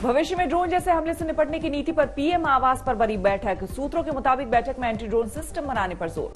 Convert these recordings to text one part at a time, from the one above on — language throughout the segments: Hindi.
भविष्य में ड्रोन जैसे हमले से निपटने की नीति पर पीएम आवास पर बनी बैठक। सूत्रों के मुताबिक बैठक में एंटी ड्रोन सिस्टम बनाने पर जोर।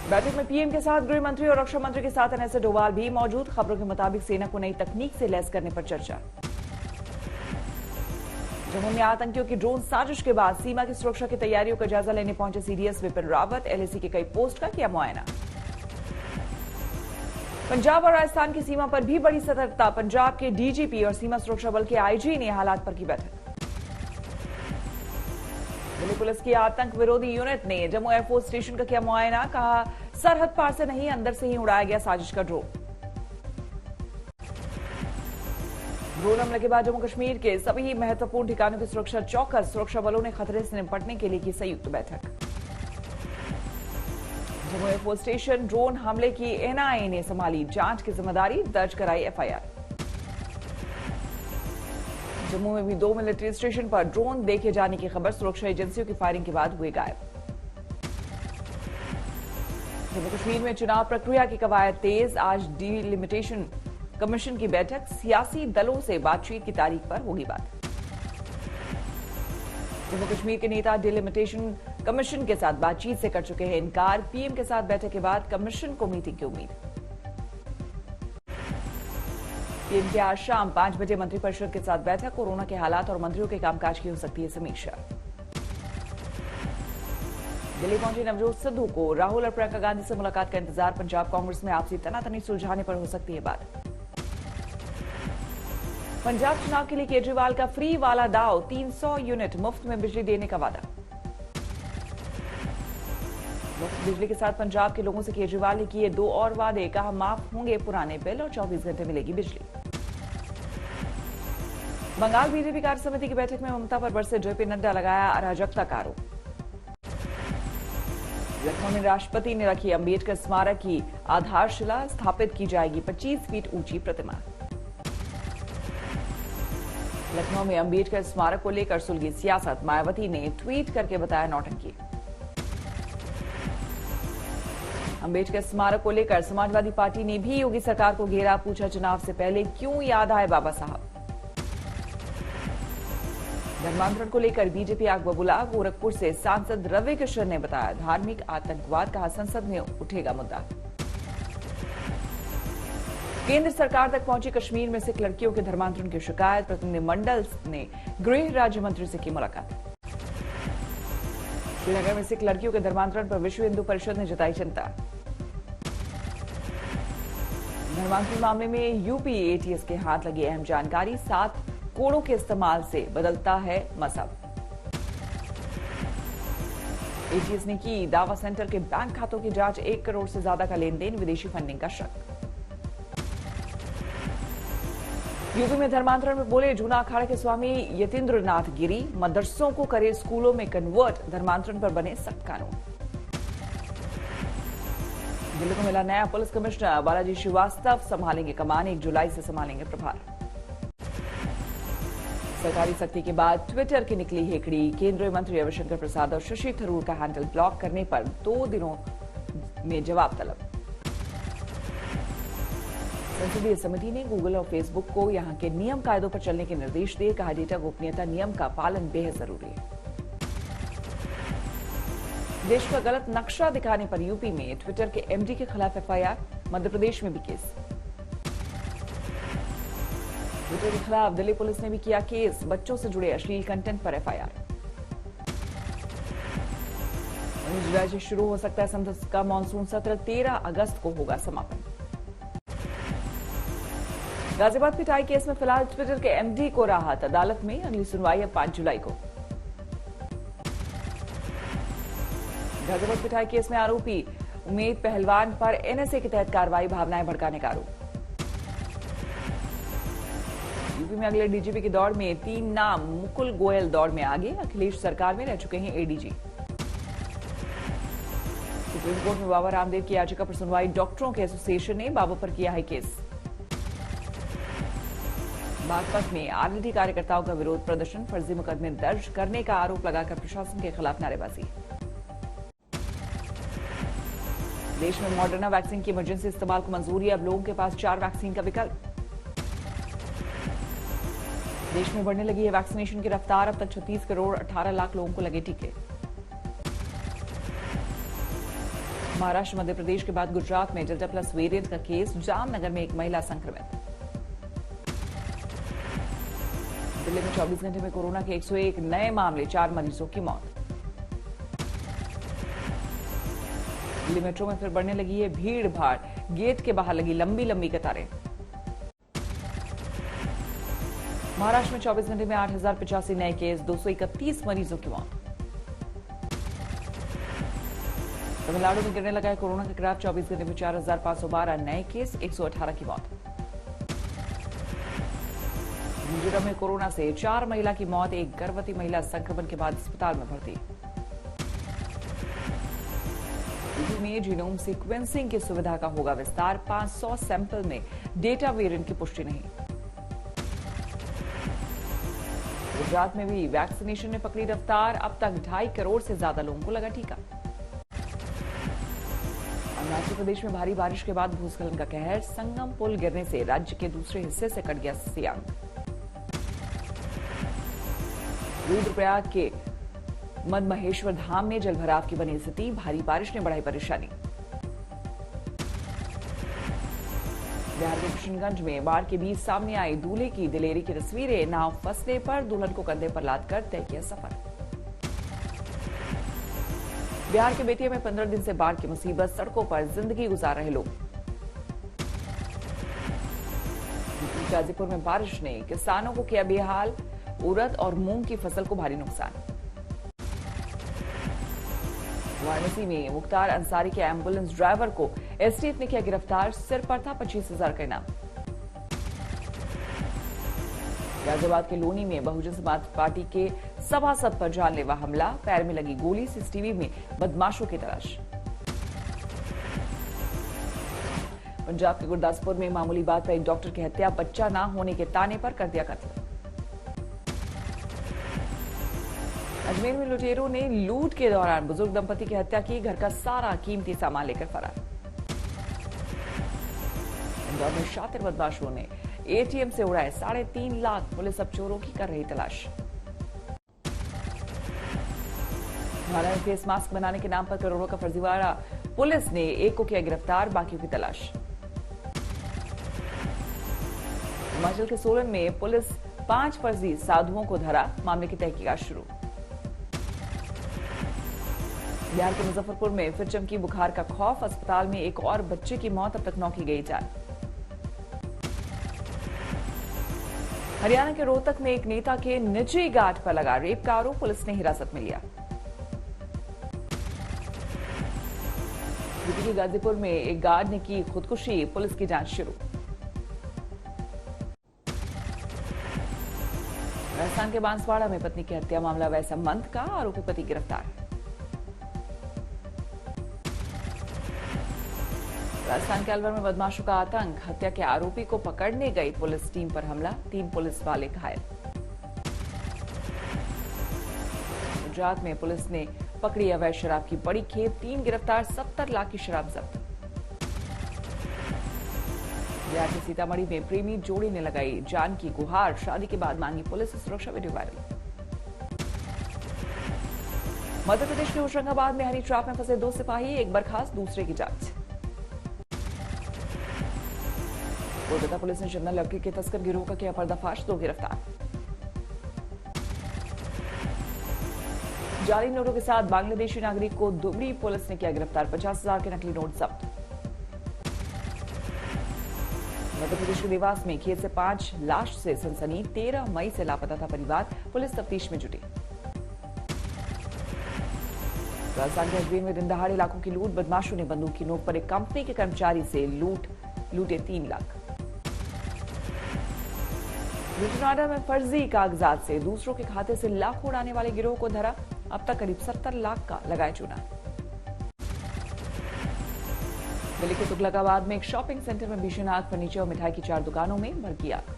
बैठक में पीएम के साथ गृह मंत्री और रक्षा मंत्री के साथ एनएसए डोभाल भी मौजूद। खबरों के मुताबिक सेना को नई तकनीक से लैस करने पर चर्चा। जम्मू में आतंकियों की ड्रोन साजिश के बाद सीमा की सुरक्षा की तैयारियों का जायजा लेने पहुंचे सीडीएस विपिन रावत। एलएसी के कई पोस्ट का किया मुआयना। पंजाब और राजस्थान की सीमा पर भी बड़ी सतर्कता। पंजाब के डीजीपी और सीमा सुरक्षा बल के आईजी ने हालात पर की बैठक। दिल्ली पुलिस की आतंक विरोधी यूनिट ने जम्मू एयरफोर्स स्टेशन का किया मुआयना। कहा सरहद पार से नहीं, अंदर से ही उड़ाया गया साजिश का ड्रोन। ड्रोन हमले के बाद जम्मू कश्मीर के सभी महत्वपूर्ण ठिकानों की सुरक्षा चौकस। सुरक्षा बलों ने खतरे से निपटने के लिए की संयुक्त बैठक। जम्मू एयरफोर्स स्टेशन ड्रोन हमले की एनआईए ने संभाली जांच की जिम्मेदारी, दर्ज कराई एफआईआर। जम्मू में भी 2 मिलिट्री स्टेशन पर ड्रोन देखे जाने की खबर। सुरक्षा एजेंसियों की फायरिंग के बाद हुए गायब। जम्मू कश्मीर में चुनाव प्रक्रिया की कवायद तेज। आज डिलिमिटेशन कमीशन की बैठक। सियासी दलों से बातचीत की तारीख पर होगी बात। जम्मू कश्मीर के नेता डिलिमिटेशन कमीशन के साथ बातचीत से कर चुके हैं इनकार। पीएम के साथ बैठक के बाद कमीशन को मीटिंग की उम्मीद। पीएम की आज शाम 5 बजे मंत्रिपरिषद के साथ बैठक। कोरोना के हालात और मंत्रियों के कामकाज की हो सकती है समीक्षा। दिल्ली पहुंचे नवजोत सिद्धू को राहुल और प्रियंका गांधी से मुलाकात का इंतजार। पंजाब कांग्रेस में आपसी तनातनी सुलझाने पर हो सकती है बात। पंजाब चुनाव के लिए केजरीवाल का फ्री वाला दाव। 300 यूनिट मुफ्त में बिजली देने का वादा। मुफ्त बिजली के साथ पंजाब के लोगों से केजरीवाल ने किए 2 और वादे। कहा माफ होंगे पुराने बिल और 24 घंटे मिलेगी बिजली। बंगाल बीजेपी कार्य समिति की बैठक में ममता पर बरसे जेपी नड्डा, लगाया अराजकता का आरोप। लखनऊ में राष्ट्रपति ने रखी अंबेडकर स्मारक की आधारशिला। स्थापित की जाएगी 25 फीट ऊंची प्रतिमा। लखनऊ में अंबेडकर स्मारक को लेकर सुलगी सियासत। मायावती ने ट्वीट करके बताया नौटंकी। अंबेडकर स्मारक को लेकर समाजवादी पार्टी ने भी योगी सरकार को घेरा। पूछा चुनाव से पहले क्यों याद आए बाबा साहब। धर्मांतरण को लेकर बीजेपी आग बबूला। गोरखपुर से सांसद रवि किशन ने बताया धार्मिक आतंकवाद। कहा संसद में उठेगा मुद्दा। केंद्र सरकार तक पहुंची कश्मीर में सिख लड़कियों के धर्मांतरण की शिकायत। प्रतिनिधिमंडल ने गृह राज्य मंत्री से की मुलाकात। श्रीनगर में सिख लड़कियों के धर्मांतरण पर विश्व हिंदू परिषद ने जताई चिंता। धर्मांतरण मामले में यूपी एटीएस के हाथ लगी अहम जानकारी। 7 कोड़ों के इस्तेमाल से बदलता है मजहब। एटीएस ने की दावा सेंटर के बैंक खातों की जांच। 1 करोड़ से ज्यादा का लेन देन, विदेशी फंडिंग का शक। यूपी में धर्मांतरण में बोले जूना अखाड़े के स्वामी यतीन्द्र नाथ गिरी। मदरसों को करे स्कूलों में कन्वर्ट। धर्मांतरण पर बने सख्त कानून। दिल्ली को मिला नया पुलिस कमिश्नर। बालाजी श्रीवास्तव संभालेंगे कमान। 1 जुलाई से संभालेंगे प्रभार। सरकारी सख्ती के बाद ट्विटर की निकली हेकड़ी। केंद्रीय मंत्री रविशंकर प्रसाद और शशि थरूर का हैंडल ब्लॉक करने पर 2 दिनों में जवाब तलब। संसदीय समिति ने गूगल और फेसबुक को यहां के नियम कायदों पर चलने के निर्देश दिए। कहा डेटा गोपनीयता नियम का पालन बेहद जरूरी है। देश का गलत नक्शा दिखाने पर यूपी में ट्विटर के एमडी के खिलाफ एफआईआर। मध्य प्रदेश में भी केस। ट्विटर के खिलाफ दिल्ली पुलिस ने भी किया केस। बच्चों से जुड़े अश्लील कंटेंट पर एफआईआर। 19 जुलाई से शुरू हो सकता है संसद का मानसून सत्र। 13 अगस्त को होगा समापन। गाजियाबाद पिटाई केस में फिलहाल ट्विटर के एमडी को राहत। अदालत में अगली सुनवाई अब 5 जुलाई को। गाजियाबाद पिटाई केस में आरोपी उमेद पहलवान पर एनएसए के तहत कार्रवाई। भावनाएं भड़काने का आरोप। यूपी में अगले डीजीपी की दौड़ में 3 नाम। मुकुल गोयल दौड़ में आगे। अखिलेश सरकार में रह चुके हैं एडीजी। सुप्रीम कोर्ट में बाबा रामदेव की याचिका पर सुनवाई। डॉक्टरों के एसोसिएशन ने बाबा पर किया है केस। बागपत में आरएलडी कार्यकर्ताओं का विरोध प्रदर्शन। फर्जी मुकदमे दर्ज करने का आरोप लगाकर प्रशासन के खिलाफ नारेबाजी। देश में मॉडर्ना वैक्सीन की इमरजेंसी इस्तेमाल को मंजूरी। अब लोगों के पास 4 वैक्सीन का विकल्प। देश में बढ़ने लगी है वैक्सीनेशन की रफ्तार। अब तक 36 करोड़ 18 लाख लोगों को लगे टीके। महाराष्ट्र मध्य प्रदेश के बाद गुजरात में डेल्टा प्लस वेरिएंट का केस। जामनगर में एक महिला संक्रमित। दिल्ली में 24 घंटे में कोरोना के 101 नए मामले, 4 मरीजों की मौत। दिल्ली मेट्रो में फिर बढ़ने लगी है भीड़ भाड़। गेट के बाहर लगी लंबी लंबी कतारें। महाराष्ट्र में 24 घंटे में 8,085 नए केस, 231 मरीजों की मौत। तमिलनाडु में गिरने लगा है कोरोना का ग्राफ। 24 घंटे में 4,512 नए केस, 118 की मौत। मिजोरम में कोरोना से 4 महिला की मौत। एक गर्भवती महिला संक्रमण के बाद अस्पताल में भर्ती। यूपी में जीनोम सीक्वेंसिंग की सुविधा का होगा विस्तार। 500 सैंपल में डेटा वेरिएंट की पुष्टि नहीं। गुजरात में भी वैक्सीनेशन ने पकड़ी रफ्तार। अब तक 2.5 करोड़ से ज्यादा लोगों को लगा टीका। अरुणाचल प्रदेश में भारी बारिश के बाद भूस्खलन का कहर। संगम पुल गिरने से राज्य के दूसरे हिस्से से कट गया सियांग। रुद्रप्रयाग के मदमहेश्वर धाम में जलभराव की बनी स्थिति। भारी बारिश ने बढ़ाई परेशानी। बिहार के किशनगंज में बाढ़ के बीच सामने आई दूल्हे की दिलेरी की तस्वीरें। नाव फंसने पर दुल्हन को कंधे पर लाद कर तय किया सफर। बिहार के बेतिया में 15 दिन से बाढ़ की मुसीबत। सड़कों पर जिंदगी गुजार रहे लोग। गाजीपुर में बारिश ने किसानों को किया बेहाल। उड़द और मूंग की फसल को भारी नुकसान। वाराणसी में मुख्तार अंसारी के एम्बुलेंस ड्राइवर को एसटीएफ ने किया गिरफ्तार। सिर पर था 25,000 का इनाम। गाजियाबाद के लोनी में बहुजन समाज पार्टी के सभासद पर जानलेवा हमला। पैर में लगी गोली। सीसीटीवी में बदमाशों की तलाश। पंजाब के गुरदासपुर में मामूली बात पर एक डॉक्टर की हत्या। बच्चा ना होने के ताने पर कर दिया कत्ल। अजमेर में लुटेरों ने लूट के दौरान बुजुर्ग दंपति की हत्या की। घर का सारा कीमती सामान लेकर फरार। इंदौर में शातिर बदमाशों ने एटीएम से उड़ाए 3.5 लाख। पुलिस अब चोरों की कर रही तलाश। हिमालय में फेस मास्क बनाने के नाम पर करोड़ों का फर्जीवाड़ा। पुलिस ने एक को किया गिरफ्तार, बाकियों की तलाश। हिमाचल के सोलन में पुलिस 5 फर्जी साधुओं को धरा। मामले की तहकीकात शुरू। बिहार के मुजफ्फरपुर में फिर चमकी बुखार का खौफ। अस्पताल में एक और बच्चे की मौत। अब तक 9 की गई जान। हरियाणा के रोहतक में एक नेता के निजी गार्ड पर लगा रेप का आरोप। पुलिस ने हिरासत में लिया। यूपी के गाजीपुर में एक गार्ड ने की खुदकुशी। पुलिस की जांच शुरू। राजस्थान के बांसवाड़ा में पत्नी की हत्या मामला वैध संबंध का। आरोपी पति गिरफ्तार। राजस्थान के अलवर में बदमाशों का आतंक। हत्या के आरोपी को पकड़ने गई पुलिस टीम पर हमला। 3 पुलिस वाले घायल। गुजरात में पुलिस ने पकड़ी अवैध शराब की बड़ी खेप। 3 गिरफ्तार। 70 लाख की शराब जब्त। बिहार के सीतामढ़ी में प्रेमी जोड़ी ने लगाई जान की गुहार। शादी के बाद मांगी पुलिस से सुरक्षा। Video viral. मध्य प्रदेश के होशंगाबाद में हनी ट्रैप में फंसे 2 सिपाही। एक बर्खास्त, दूसरे की जांच। कोलकाता पुलिस ने चंदन लड़की के तस्कर गिरोह का किया पर्दाफाश। 2 गिरफ्तार। जाली नोटों के साथ बांग्लादेशी नागरिक को दुबई पुलिस ने किया गिरफ्तार। 50,000 के नकली नोट जब्त। मध्य प्रदेश के देवास में खेत से 5 लाश से सनसनी। 13 मई से लापता था परिवार। पुलिस तफ्तीश में जुटी। राजस्थान के अजमेर में दिन दहाड़े लाखों की लूट। बदमाशों ने बंदूक की नोक पर एक कंपनी के कर्मचारी से लूटे 3 लाख। नोएडा में फर्जी कागजात से दूसरों के खाते से लाखों उड़ाने वाले गिरोह को धरा। अब तक करीब 70 लाख का लगाया चूना। दिल्ली के तुगलकाबाद में एक शॉपिंग सेंटर में भीषण आग। फर्नीचर और मिठाई की 4 दुकानों में भड़की आग।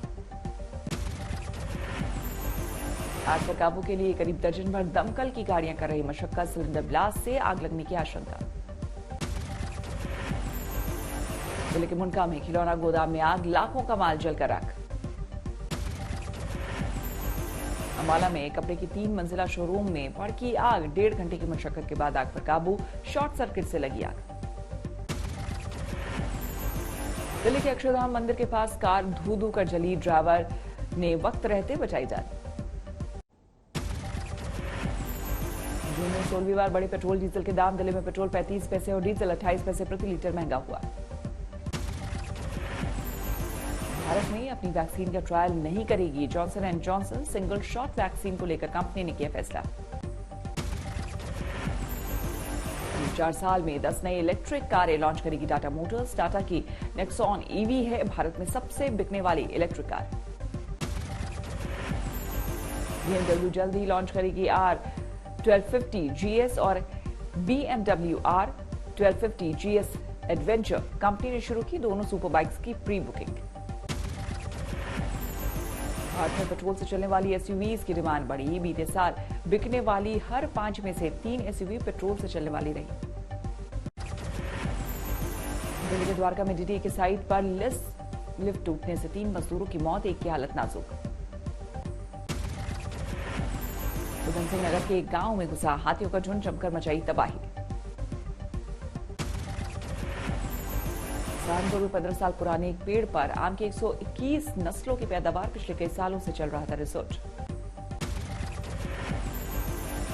आग पर काबू के लिए करीब दर्जन भर दमकल की गाड़ियां कर रही मशक्कत। सिलेंडर ब्लास्ट से आग लगने की आशंका। जिले के मुंडका में खिलौना गोदाम में आग। लाखों का माल जलकर राख। अम्बाला में कपड़े की 3 मंजिला शोरूम में भड़की आग, 1.5 घंटे की मशक्कत के बाद आग पर काबू, शॉर्ट सर्किट से लगी आग। दिल्ली के अक्षरधाम मंदिर के पास कार धू धू कर जली, ड्राइवर ने वक्त रहते बचाई जान। जून में 16वीं बार बढ़े पेट्रोल डीजल के दाम, दिल्ली में पेट्रोल 35 पैसे और डीजल 28 पैसे प्रति लीटर महंगा हुआ। भारत में अपनी वैक्सीन का ट्रायल नहीं करेगी Johnson and Johnson, single shot vaccine को लेकर कंपनी ने किया फैसला। 4 साल में 10 नई इलेक्ट्रिक कारें लॉन्च करेगी टाटा मोटर्स। टाटा की नेक्सॉन ईवी है भारत में सबसे बिकने वाली इलेक्ट्रिक कार। BMW जल्द ही लॉन्च करेगी R1250 GS और BMW R1250 GS adventure. Company ने शुरू की दोनों सुपर बाइक्स की प्री बुकिंग। भारत में पेट्रोल से चलने वाली एसयूवीज की डिमांड बढ़ी। बीते साल बिकने वाली हर 5 में से 3 एसयूवी पेट्रोल से चलने वाली रही। दिल्ली के द्वारका में डीडी के साइट पर लिफ्ट टूटने से 3 मजदूरों की मौत, एक की हालत नाजुक। उधम सिंह नगर के एक गांव में घुसा हाथियों का झुंड, जमकर मचाई तबाही। सहारनपुर में 15 साल पुराने एक पेड़ पर आम की 121 नस्लों की पैदावार, पिछले कई सालों से चल रहा था रिसर्च।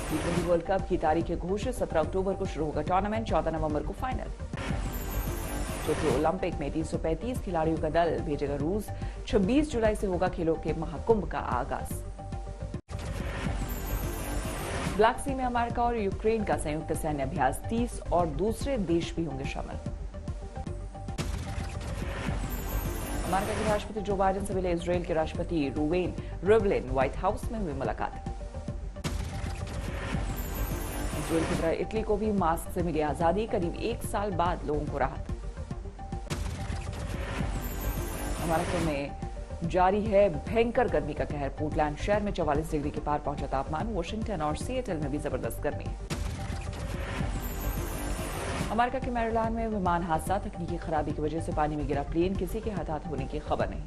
T20 वर्ल्ड कप की तारीखें घोषित, 17 अक्टूबर को शुरू होगा टूर्नामेंट, 14 नवंबर को फाइनल। टोक्यो ओलंपिक में 335 खिलाड़ियों का दल भेजेगा रूस, 26 जुलाई से होगा खेलों के महाकुंभ का आगाज। ब्लैक सी में अमेरिका और यूक्रेन का संयुक्त सैन्य अभ्यास, 30 और दूसरे देश भी होंगे शामिल। अमेरिका के राष्ट्रपति जो बाइडेन से मिले इजरायल के राष्ट्रपति रूवेन रिवलिन, व्हाइट हाउस में हुई मुलाकात। इजरायल की तरह इटली को भी मास्क से मिली आजादी, करीब 1 साल बाद लोगों को राहत। अमेरिका में जारी है भयंकर गर्मी का कहर, पोर्टलैंड शहर में 44 डिग्री के पार पहुंचा तापमान, वॉशिंगटन और सिएटल में भी जबरदस्त गर्मी। अमेरिका के मैरीलैंड में विमान हादसा, तकनीकी खराबी की वजह से पानी में गिरा प्लेन, किसी के हताहत होने की खबर नहीं।